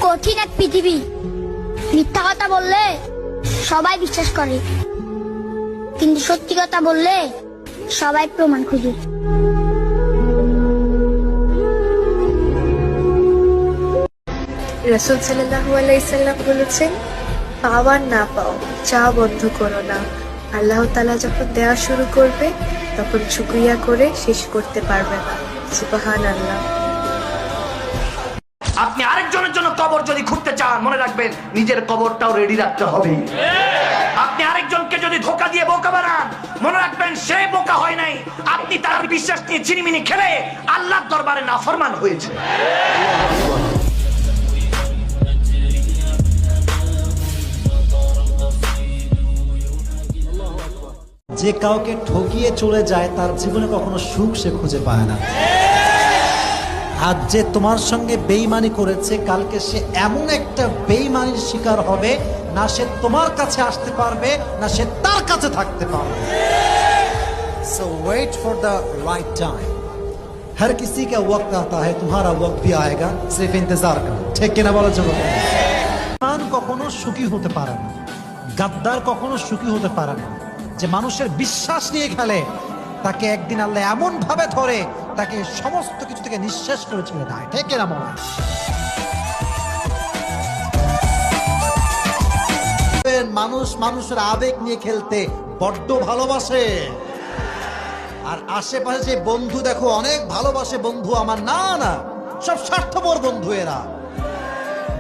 কঠিন এক পৃথিবী। মিথ্যা কথা বললে সবাই বিশ্বাস করে, কিন্তু সত্যি কথা বললে সবাই প্রমাণ খুঁজে। রাসূল সাল্লাল্লাহু আলাইহি সাল্লাম বলেছেন, পাওয়া না পাও চা বন্ধ করো না। আল্লাহ তাআলা যখন দেওয়া শুরু করবে তখন শুকরিয়া করে শেষ করতে পারবে না। সুবহানাল্লাহ। আপনি আরেকজনের জন্য কবর যদি খুঁড়তে চান, মনে রাখবেন নিজের কবরটাও রেডি রাখতে হবে। আপনি আরেকজনকে যদি ধোঁকা দিয়ে বোকা বানান, মনে রাখবেন সে বোকা হয় নাই, আপনি তার বিশ্বাস নিয়ে চিনিমিনি খেলে আল্লাহর দরবারে নাফরমান হয়েছে। যে কাউকে ঠকিয়ে চলে যায় তার জীবনে কখনো সুখ সে খুঁজে পায় না। আজ যে তোমার সঙ্গে বেঈমানি করেছে, কালকে সে এমন একটা বেঈমানির শিকার হবে, না সে তোমার কাছে আসতে পারবে না সে তার কাছে থাকতে পারবে। So wait for the right time. हर किसी का वक्त आता है, तुम्हारा वक्त भी आएगा, सिर्फ इंतजार करो। ঠিক কিনা বলো যুবক? মান কখনো সুখী হতে পারে না, গাদ্দার কখনো সুখী হতে পারে না। যে মানুষের বিশ্বাস নিয়ে খেলে তাকে একদিন আল্লাহ এমন ভাবে ধরে তাকে সমস্ত কিছু থেকে নিঃশেষ করে ছেড়ে দেয়। ঠিক কিনা মনে হয়? মানুষ মানুষের আবেগ নিয়ে খেলতে বড্ড ভালোবাসে, আর আশেপাশে যে বন্ধু দেখো অনেক ভালোবাসে বন্ধু আমার, না না, সব স্বার্থপর বন্ধু এরা।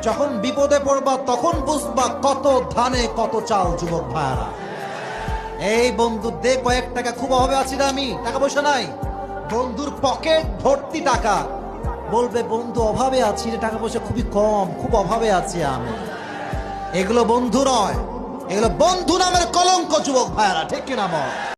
যখন বিপদে পড়বা তখন বুঝবা কত ধানে কত চাল। যুবক ভাইরা, এই বন্ধু দে কয়েক টাকা, খুব অভাবে আছি না আমি, টাকা পয়সা নাই, বন্ধুর পকেট ভর্তি টাকা, বলবে বন্ধু অভাবে আছি রে, টাকা পয়সা খুবই কম, খুব অভাবে আছি আমি। এগুলো বন্ধু নয়, এগুলো বন্ধু নামের কলঙ্ক। যুবক ভাইরা, ঠিক কিনা বল?